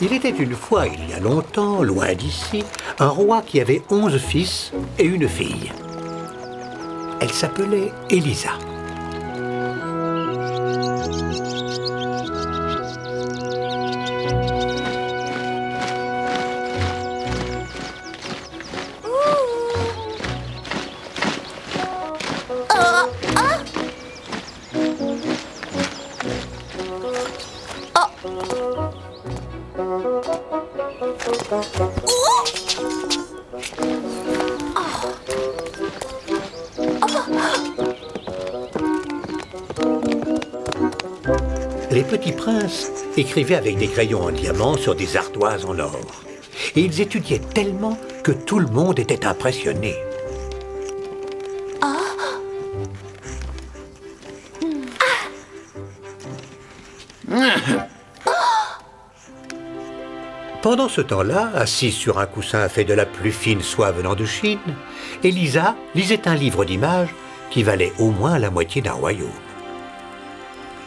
Il était une fois, il y a longtemps, loin d'ici, un roi qui avait 11 fils et une fille. Elle s'appelait Elisa. Les petits princes écrivaient avec des crayons en diamant sur des ardoises en or. Et ils étudiaient tellement que tout le monde était impressionné. Pendant ce temps-là, assise sur un coussin fait de la plus fine soie venant de Chine, Elisa lisait un livre d'images qui valait au moins la moitié d'un royaume.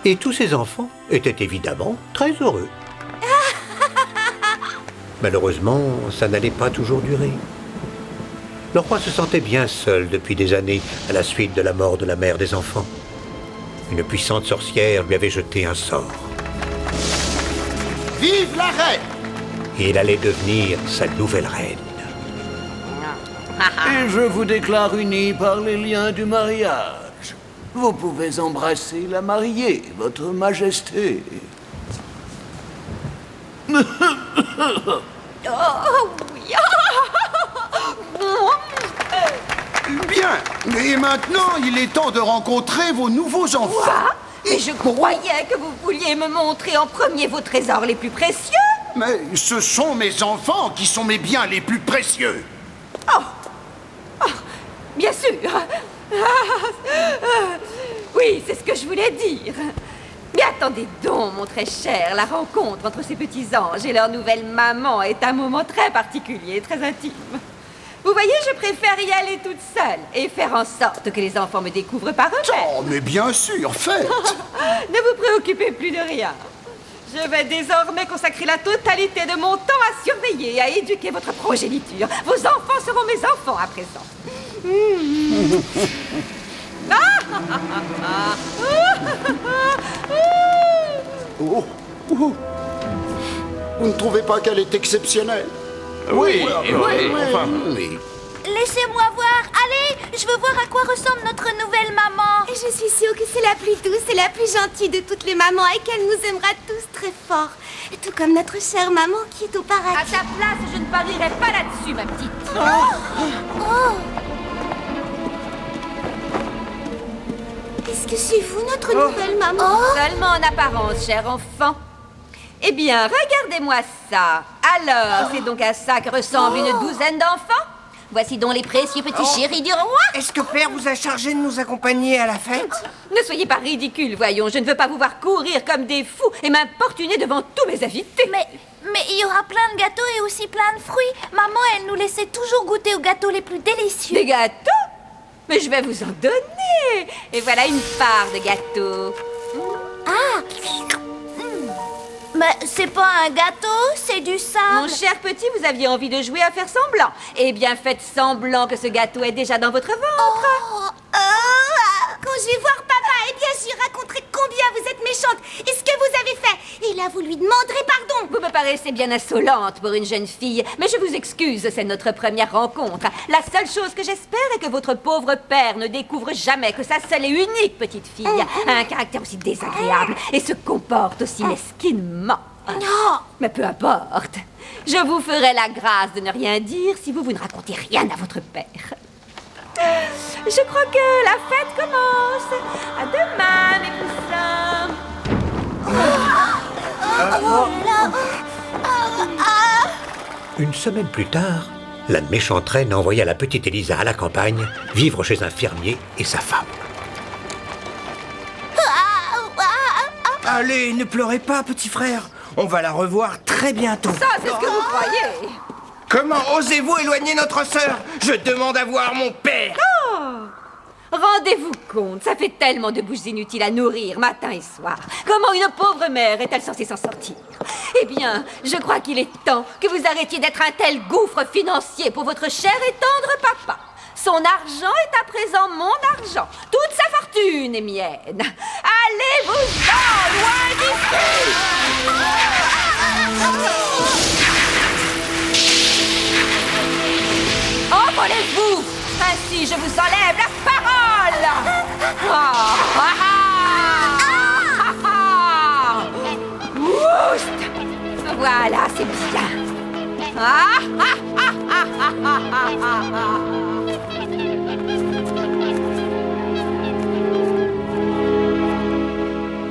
Et tous ses enfants étaient évidemment très heureux. Malheureusement, ça n'allait pas toujours durer. Le roi se sentait bien seul depuis des années à la suite de la mort de la mère des enfants. Une puissante sorcière lui avait jeté un sort. Vive la reine! Et il allait devenir sa nouvelle reine. Et je vous déclare unis par les liens du mariage. Vous pouvez embrasser la mariée, votre majesté. Bien. Et maintenant, il est temps de rencontrer vos nouveaux enfants. Quoi? Mais je croyais que vous vouliez me montrer en premier vos trésors les plus précieux. Mais ce sont mes enfants qui sont mes biens les plus précieux. Bien sûr. Oui, c'est ce que je voulais dire. Mais attendez donc, mon très cher, la rencontre entre ces petits anges et leur nouvelle maman est un moment très particulier, très intime. Vous voyez, je préfère y aller toute seule et faire en sorte que les enfants me découvrent par eux-mêmes. Oh, mais bien sûr, faites. Ne vous préoccupez plus de rien. Je vais désormais consacrer la totalité de mon temps à surveiller et à éduquer votre progéniture. Vos enfants seront mes enfants à présent. Oh, oh. Vous ne trouvez pas qu'elle est exceptionnelle? Oui, Oui. Laissez-moi voir. Allez, je veux voir à quoi ressemble notre nouvelle maman. Et je suis sûre que c'est la plus douce et la plus gentille de toutes les mamans et qu'elle nous aimera tous très fort. Tout comme notre chère maman qui est au À paradis. ta place, je ne parierai pas là-dessus, ma petite. Est-ce que c'est vous, notre nouvelle maman? Seulement en apparence, cher enfant. Eh bien, regardez-moi ça. Alors, c'est donc à ça que ressemble une douzaine d'enfants? Voici donc les précieux petits chéris du roi. Est-ce que Père vous a chargé de nous accompagner à la fête? Ne soyez pas ridicules, voyons. Je ne veux pas vous voir courir comme des fous et m'importuner devant tous mes invités. Mais il y aura plein de gâteaux et aussi plein de fruits. Maman, elle nous laissait toujours goûter aux gâteaux les plus délicieux. Des gâteaux? Mais je vais vous en donner. Et voilà une part de gâteau. Mais c'est pas un gâteau, c'est du sable. Mon cher petit, vous aviez envie de jouer à faire semblant. Eh bien, faites semblant que ce gâteau est déjà dans votre ventre. Quand je vais voir papa, eh bien, je lui raconterai combien vous êtes méchante et ce que vous avez fait. Et là, vous lui demanderez pardon. Vous me paraissez bien insolente pour une jeune fille, mais je vous excuse, c'est notre première rencontre. La seule chose que j'espère est que votre pauvre père ne découvre jamais que sa seule et unique petite fille a un caractère aussi désagréable et se comporte aussi mesquinement. Non. Mais peu importe. Je vous ferai la grâce de ne rien dire si vous ne racontez rien à votre père. Je crois que la fête commence. À demain, mes poussins. Une semaine plus tard, la méchante reine envoya la petite Elisa à la campagne, vivre chez un fermier et sa femme. Allez, ne pleurez pas, petit frère. On va la revoir très bientôt. Ça, c'est ce que vous croyez. Comment osez-vous éloigner notre sœur? Je demande à voir mon père. Rendez-vous compte, ça fait tellement de bouches inutiles à nourrir matin et soir. Comment une pauvre mère est-elle censée s'en sortir? Eh bien, je crois qu'il est temps que vous arrêtiez d'être un tel gouffre financier pour votre cher et tendre papa. Son argent est à présent mon argent. Toute sa fortune est mienne. Allez-vous-en, loin d'ici! Envolez-vous! Ainsi, je vous enlève la parole! Oust! Voilà, c'est bien.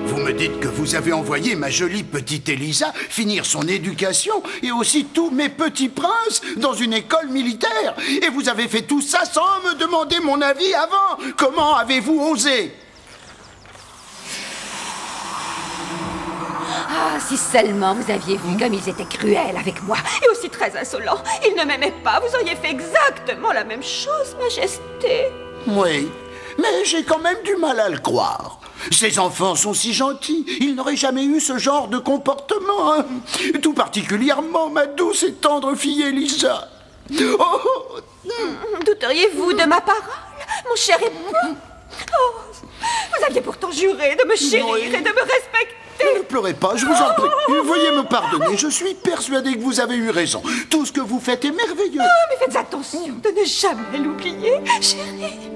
Vous me dites que vous avez envoyé ma jolie petite Elisa finir son éducation et aussi tous mes petits princes dans une école militaire. Et vous avez fait tout ça sans me demander mon avis avant. Comment avez-vous osé? Ah, si seulement vous aviez vu comme ils étaient cruels avec moi et aussi très insolents. Ils ne m'aimaient pas, vous auriez fait exactement la même chose, Majesté. Oui, mais j'ai quand même du mal à le croire. Ces enfants sont si gentils, ils n'auraient jamais eu ce genre de comportement, hein. Tout particulièrement ma douce et tendre fille Elisa. Oh. Douteriez-vous de ma parole, mon cher époux? Oh, vous aviez pourtant juré de me chérir Oui. et de me respecter. Ne pleurez pas, je vous en prie. Veuillez me pardonner, je suis persuadé que vous avez eu raison. Tout ce que vous faites est merveilleux. Ah, mais faites attention de ne jamais l'oublier, chérie.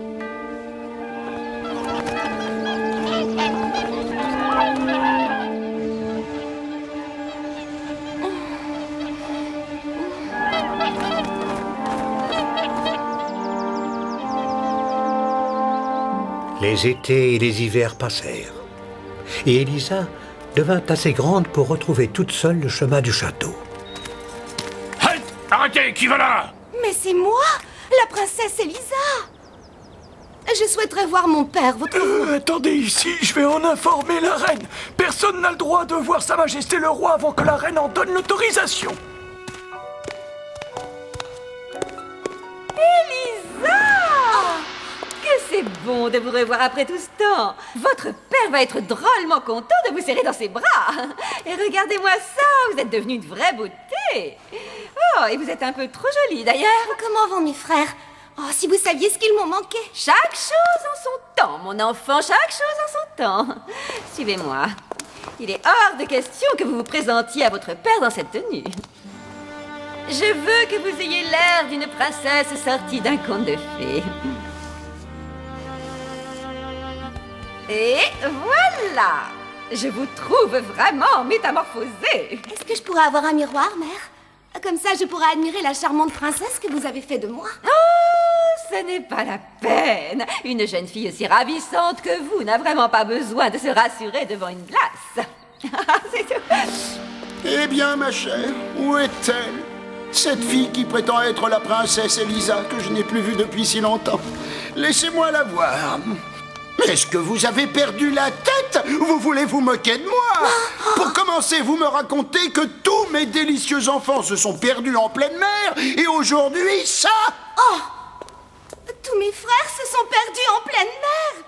Les étés et les hivers passèrent, et Elisa devint assez grande pour retrouver toute seule le chemin du château. Halt! Arrêtez! Qui va là? Mais c'est moi, la princesse Elisa. Je souhaiterais voir mon père, votre... Attendez ici, je vais en informer la reine. Personne n'a le droit de voir Sa Majesté le Roi avant que la reine en donne l'autorisation. Elisa! Que c'est bon de vous revoir après tout ce temps. Votre père va être drôlement content de vous serrer dans ses bras. Et regardez-moi ça, vous êtes devenue une vraie beauté. Oh, et vous êtes un peu trop jolie d'ailleurs. Comment vont mes frères? Oh, si vous saviez ce qu'ils m'ont manqué. Chaque chose en son temps, mon enfant, chaque chose en son temps. Suivez-moi. Il est hors de question que vous vous présentiez à votre père dans cette tenue. Je veux que vous ayez l'air d'une princesse sortie d'un conte de fées. Et voilà! Je vous trouve vraiment métamorphosée. Est-ce que je pourrais avoir un miroir, mère? Comme ça, je pourrais admirer la charmante princesse que vous avez fait de moi. Oh, ce n'est pas la peine. Une jeune fille aussi ravissante que vous n'a vraiment pas besoin de se rassurer devant une glace. C'est tout. Eh bien, ma chère, où est-elle? Cette fille qui prétend être la princesse Elisa, que je n'ai plus vue depuis si longtemps. Laissez-moi la voir. Est-ce que vous avez perdu la tête? Vous voulez vous moquer de moi? Pour commencer, vous me racontez que tous mes délicieux enfants se sont perdus en pleine mer, et aujourd'hui, ça? Oh! Tous mes frères se sont perdus en pleine mer.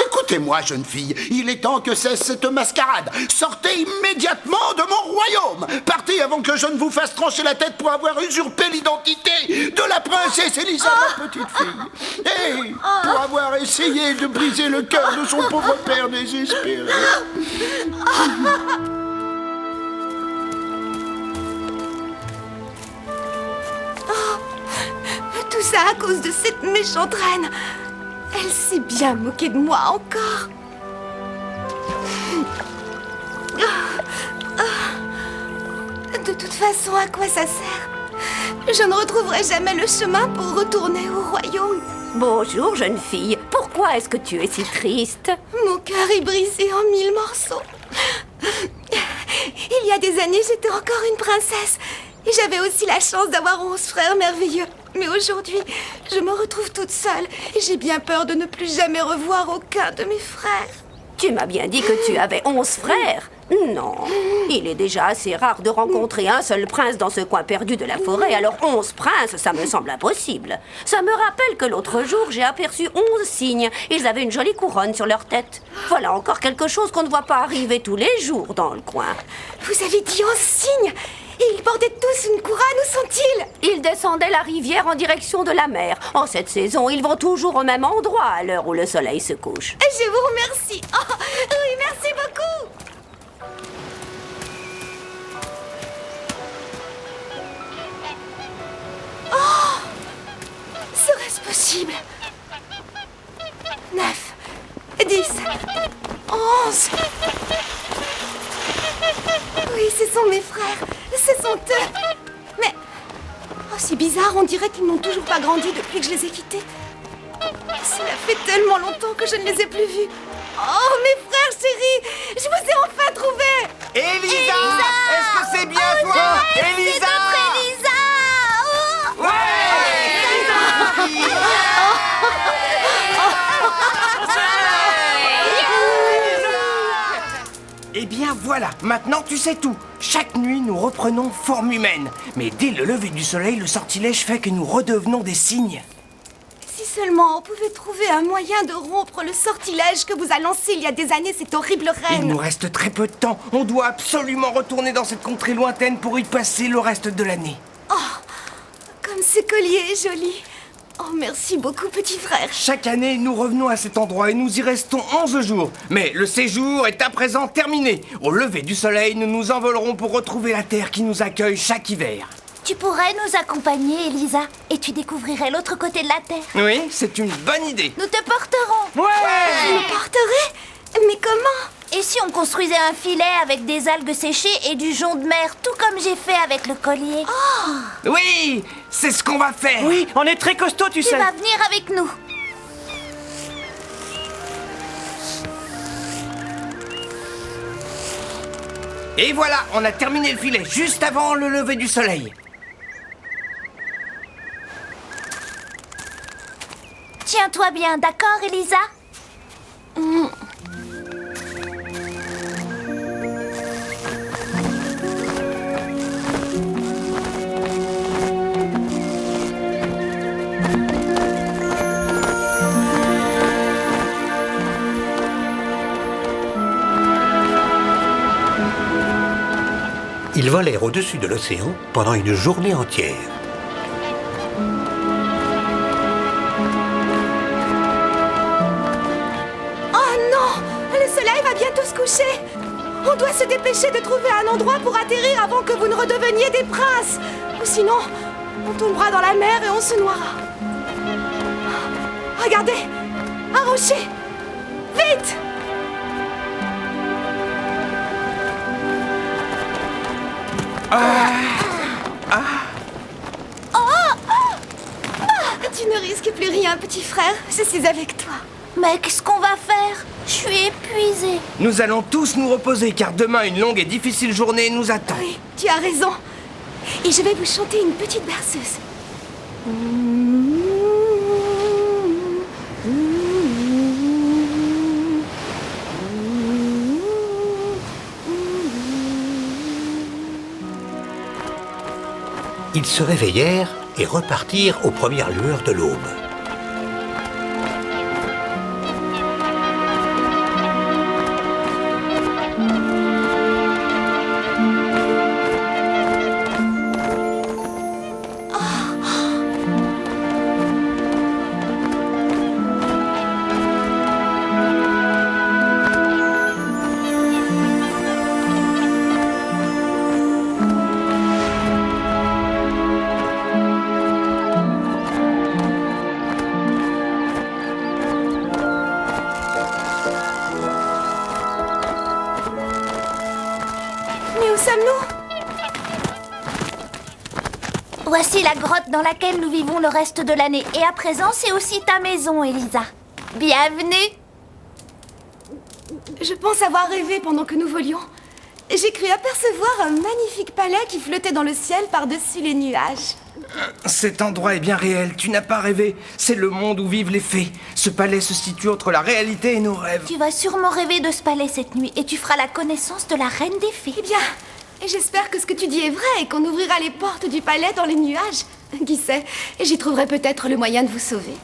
Écoutez-moi, jeune fille, il est temps que cesse cette mascarade. Sortez immédiatement de mon royaume. Partez avant que je ne vous fasse trancher la tête pour avoir usurpé l'identité de la princesse Elisa, ma petite fille. Et pour avoir essayé de briser le cœur de son pauvre père désespéré. Tout ça à cause de cette méchante reine. Elle s'est bien moquée de moi encore. De toute façon, à quoi ça sert? Je ne retrouverai jamais le chemin pour retourner au royaume. Bonjour, jeune fille. Pourquoi est-ce que tu es si triste? Mon cœur est brisé en 1000 morceaux. Il y a des années, j'étais encore une princesse. Et j'avais aussi la chance d'avoir 11 frères merveilleux. Mais aujourd'hui, je me retrouve toute seule. Et j'ai bien peur de ne plus jamais revoir aucun de mes frères. Tu m'as bien dit que tu avais 11 frères. Non, il est déjà assez rare de rencontrer un seul prince dans ce coin perdu de la forêt, alors 11 princes, ça me semble impossible. Ça me rappelle que l'autre jour, j'ai aperçu 11 cygnes. Ils avaient une jolie couronne sur leur tête. Voilà encore quelque chose qu'on ne voit pas arriver tous les jours dans le coin. Vous avez dit 11 cygnes? Et ils portaient tous une couronne, où sont-ils? Ils descendaient la rivière en direction de la mer. En cette saison, ils vont toujours au même endroit à l'heure où le soleil se couche. Je vous remercie. Oh, oui, merci beaucoup. Oh! Serait-ce possible? 9, 10, 11. Oui, ce sont mes frères. Ce sont eux. Mais... oh, c'est bizarre, on dirait qu'ils n'ont toujours pas grandi depuis que je les ai quittés. Cela fait tellement longtemps que je ne les ai plus vus. Oh, mes frères chéris, je vous ai enfin trouvés. Elisa, est-ce que c'est bien toi? Elisa, C'est notre Elisa. Oh. Eh bien voilà, maintenant tu sais tout. Chaque nuit, nous reprenons forme humaine. Mais dès le lever du soleil, le sortilège fait que nous redevenons des cygnes. Si seulement on pouvait trouver un moyen de rompre le sortilège que vous a lancé il y a des années cette horrible reine. Il nous reste très peu de temps. On doit absolument retourner dans cette contrée lointaine pour y passer le reste de l'année. Oh, comme ce collier est joli. Oh, merci beaucoup, petit frère. Chaque année, nous revenons à cet endroit et nous y restons 11 jours. Mais le séjour est à présent terminé. Au lever du soleil, nous nous envolerons pour retrouver la terre qui nous accueille chaque hiver. Tu pourrais nous accompagner, Elisa, et tu découvrirais l'autre côté de la Terre. Oui, c'est une bonne idée. Nous te porterons. Vous me porterez? Mais comment? Et si on construisait un filet avec des algues séchées et du jonc de mer, tout comme j'ai fait avec le collier? Oui, c'est ce qu'on va faire. Oui, on est très costaud, tu Tu sais. vas venir avec nous. Et voilà, on a terminé le filet juste avant le lever du soleil. Tiens-toi bien, d'accord, Elisa? Ils volèrent au-dessus de l'océan pendant une journée entière. Oh non! Le soleil va bientôt se coucher. On doit se dépêcher de trouver un endroit pour atterrir avant que vous ne redeveniez des princes. Ou sinon, on tombera dans la mer et on se noiera. Regardez! Un rocher! Vite! Tu ne risques plus rien, petit frère. Je suis avec toi. Mais qu'est-ce qu'on va faire? Je suis épuisée. Nous allons tous nous reposer car demain une longue et difficile journée nous attend. Oui, tu as raison. Et je vais vous chanter une petite berceuse. Ils se réveillèrent et repartirent aux premières lueurs de l'aube. Mais où sommes-nous? Voici la grotte dans laquelle nous vivons le reste de l'année. Et à présent, c'est aussi ta maison, Elisa. Bienvenue. Je pense avoir rêvé pendant que nous volions. J'ai cru apercevoir un magnifique palais qui flottait dans le ciel par-dessus les nuages. Cet endroit est bien réel, tu n'as pas rêvé. C'est le monde où vivent les fées. Ce palais se situe entre la réalité et nos rêves. Tu vas sûrement rêver de ce palais cette nuit et tu feras la connaissance de la reine des fées. Eh bien, j'espère que ce que tu dis est vrai et qu'on ouvrira les portes du palais dans les nuages. Qui sait, j'y trouverai peut-être le moyen de vous sauver.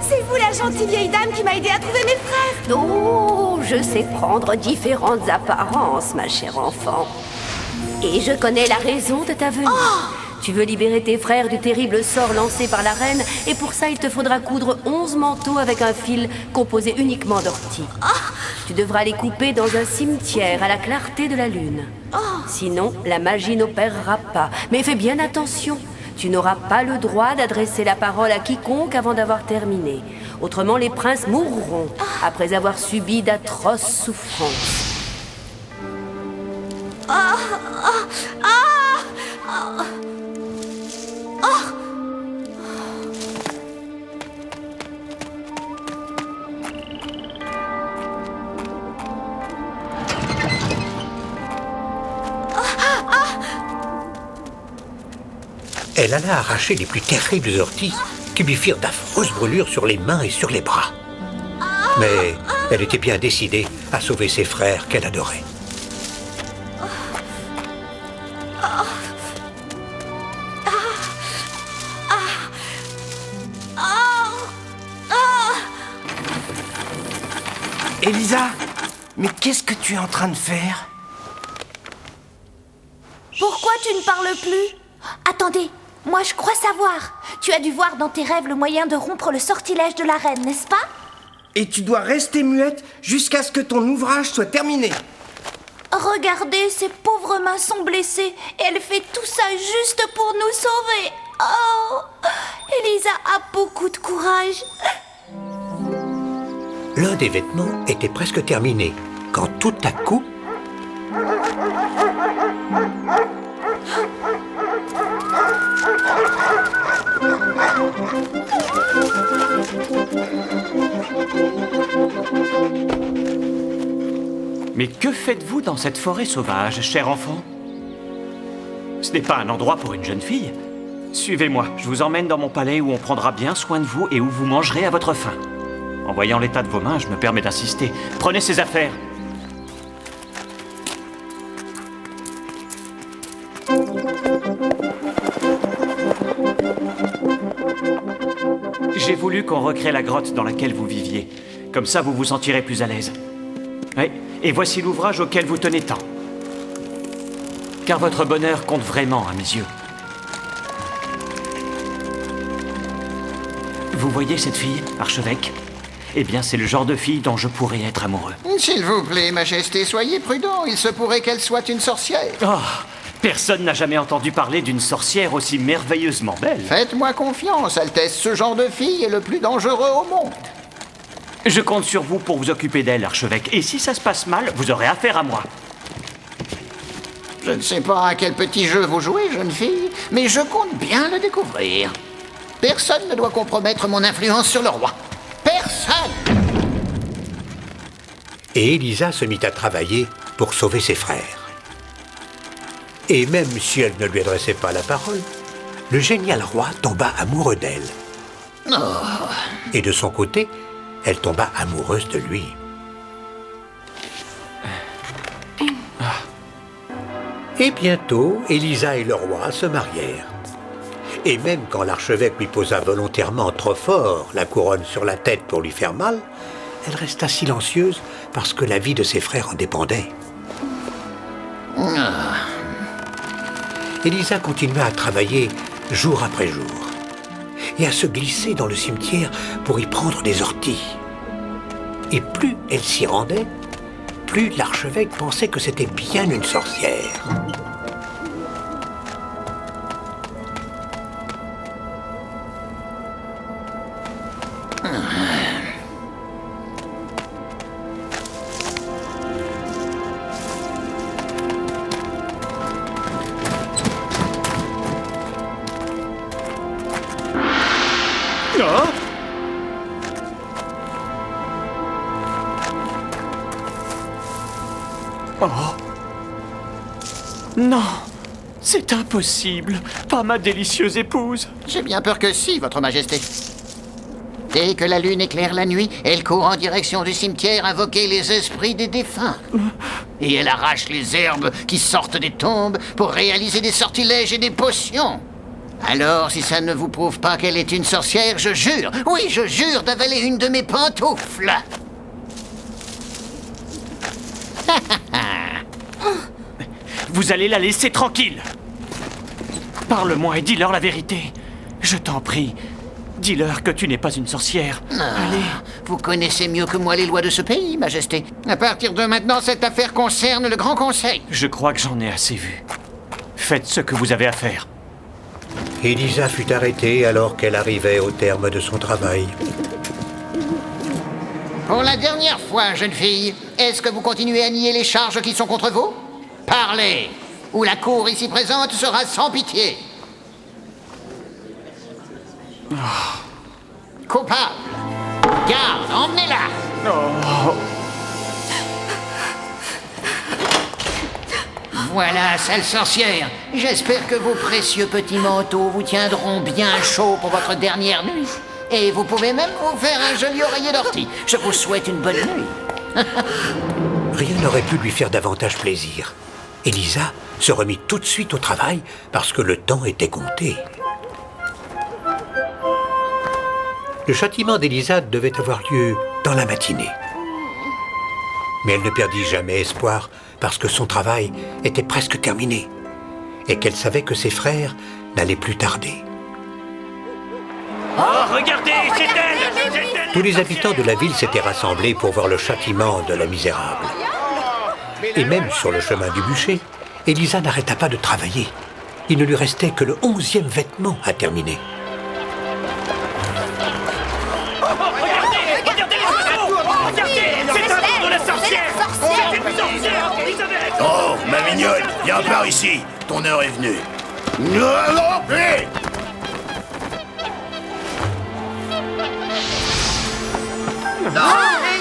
C'est vous la gentille vieille dame qui m'a aidé à trouver mes frères. Oh, je sais prendre différentes apparences, ma chère enfant. Et je connais la raison de ta venue. Tu veux libérer tes frères du terrible sort lancé par la reine, et pour ça, il te faudra coudre 11 manteaux avec un fil composé uniquement d'orties. Tu devras les couper dans un cimetière à la clarté de la lune. Sinon, la magie n'opérera pas. Mais fais bien attention. Tu n'auras pas le droit d'adresser la parole à quiconque avant d'avoir terminé. Autrement, les princes mourront après avoir subi d'atroces souffrances. Elle alla arracher les plus terribles orties qui lui firent d'affreuses brûlures sur les mains et sur les bras. Mais elle était bien décidée à sauver ses frères qu'elle adorait. Elisa, mais qu'est-ce que tu es en train de faire? Pourquoi tu ne parles plus? Attendez, moi je crois savoir. Tu as dû voir dans tes rêves le moyen de rompre le sortilège de la reine, n'est-ce pas? Et tu dois rester muette jusqu'à ce que ton ouvrage soit terminé. Regardez, ses pauvres mains sont blessées et elle fait tout ça juste pour nous sauver. Oh, Elisa a beaucoup de courage. L'un des vêtements était presque terminé, quand tout à coup... Mais que faites-vous dans cette forêt sauvage, cher enfant? Ce n'est pas un endroit pour une jeune fille. Suivez-moi, je vous emmène dans mon palais où on prendra bien soin de vous et où vous mangerez à votre faim. En voyant l'état de vos mains, je me permets d'insister. Prenez ces affaires. J'ai voulu qu'on recrée la grotte dans laquelle vous viviez. Comme ça, vous vous sentirez plus à l'aise. Oui, et voici l'ouvrage auquel vous tenez tant. Car votre bonheur compte vraiment à mes yeux. Vous voyez cette fille, archevêque? Eh bien, c'est le genre de fille dont je pourrais être amoureux. S'il vous plaît, Majesté, soyez prudent. Il se pourrait qu'elle soit une sorcière. Oh, personne n'a jamais entendu parler d'une sorcière aussi merveilleusement belle. Faites-moi confiance, Altesse. Ce genre de fille est le plus dangereux au monde. Je compte sur vous pour vous occuper d'elle, archevêque. Et si ça se passe mal, vous aurez affaire à moi. Je ne sais pas à quel petit jeu vous jouez, jeune fille, mais je compte bien le découvrir. Personne ne doit compromettre mon influence sur le roi. Personne! Et Elisa se mit à travailler pour sauver ses frères. Et même si elle ne lui adressait pas la parole, le génial roi tomba amoureux d'elle. Et de son côté, elle tomba amoureuse de lui. Et bientôt, Elisa et le roi se marièrent. Et même quand l'archevêque lui posa volontairement trop fort la couronne sur la tête pour lui faire mal, elle resta silencieuse parce que la vie de ses frères en dépendait. Elisa continua à travailler jour après jour et à se glisser dans le cimetière pour y prendre des orties. Et plus elle s'y rendait, plus l'archevêque pensait que c'était bien une sorcière. Non. Oh. Non, c'est impossible. Pas ma délicieuse épouse. J'ai bien peur que si, votre majesté. Dès que la lune éclaire la nuit, elle court en direction du cimetière invoquer les esprits des défunts. Et elle arrache les herbes qui sortent des tombes pour réaliser des sortilèges et des potions. Alors, si ça ne vous prouve pas qu'elle est une sorcière, je jure, oui, je jure d'avaler une de mes pantoufles. Vous allez la laisser tranquille. Parle-moi et dis-leur la vérité. Je t'en prie. Dis-leur que tu n'es pas une sorcière. Allez. Vous connaissez mieux que moi les lois de ce pays, Majesté. À partir de maintenant, cette affaire concerne le Grand Conseil. Je crois que j'en ai assez vu. Faites ce que vous avez à faire. Elisa fut arrêtée alors qu'elle arrivait au terme de son travail. Pour la dernière fois, jeune fille, est-ce que vous continuez à nier les charges qui sont contre vous? Parlez, ou la cour ici présente sera sans pitié. Coupable. Garde, emmenez-la. Voilà, sale sorcière. J'espère que vos précieux petits manteaux vous tiendront bien chaud pour votre dernière nuit. Et vous pouvez même vous faire un joli oreiller d'ortie. Je vous souhaite une bonne nuit. Rien n'aurait pu lui faire davantage plaisir. Elisa se remit tout de suite au travail parce que le temps était compté. Le châtiment d'Elisa devait avoir lieu dans la matinée. Mais elle ne perdit jamais espoir parce que son travail était presque terminé et qu'elle savait que ses frères n'allaient plus tarder. Oh, regardez, c'est elle! Tous les habitants de la ville s'étaient rassemblés pour voir le châtiment de la misérable. Et même sur le chemin du bûcher, Elisa n'arrêta pas de travailler. Il ne lui restait que le 11e vêtement à terminer. Oh, ma mignonne, viens par ici. Ton heure est venue.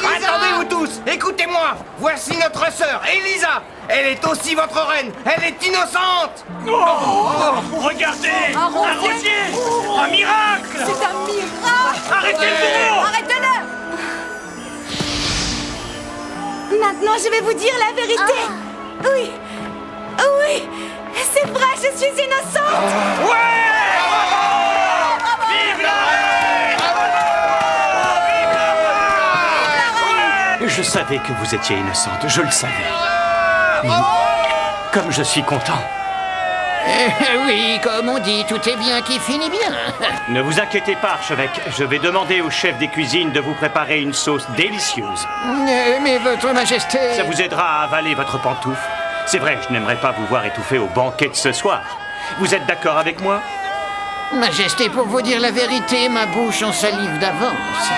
Attendez-vous tous, écoutez-moi. Voici notre sœur, Elisa. Elle est aussi votre reine. Elle est innocente. Regardez, un rosier. Un miracle. C'est un miracle. Arrêtez le bourreau. Arrêtez-le. Maintenant, je vais vous dire la vérité. Oui. Oui. C'est vrai, je suis innocente. Vive la reine! Je savais que vous étiez innocente, je le savais. Comme je suis content. Oui, comme on dit, tout est bien qui finit bien. Ne vous inquiétez pas, archevêque. Je vais demander au chef des cuisines de vous préparer une sauce délicieuse. Mais votre majesté... Ça vous aidera à avaler votre pantoufle. C'est vrai, je n'aimerais pas vous voir étouffer au banquet de ce soir. Vous êtes d'accord avec moi? Majesté, pour vous dire la vérité, ma bouche en salive d'avance.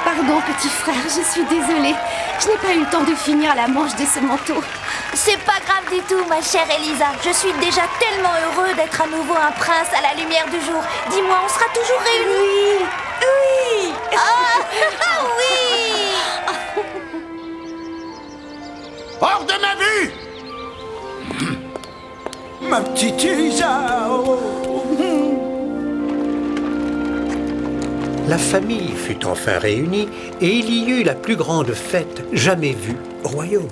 Pardon, petit frère, je suis désolée. Je n'ai pas eu le temps de finir la manche de ce manteau. C'est pas grave du tout, ma chère Elisa. Je suis déjà tellement heureux d'être à nouveau un prince à la lumière du jour. Dis-moi, on sera toujours réunis? Oui. Ah oui. Hors de ma vue! Ma petite Elisa! La famille fut enfin réunie et il y eut la plus grande fête jamais vue au royaume.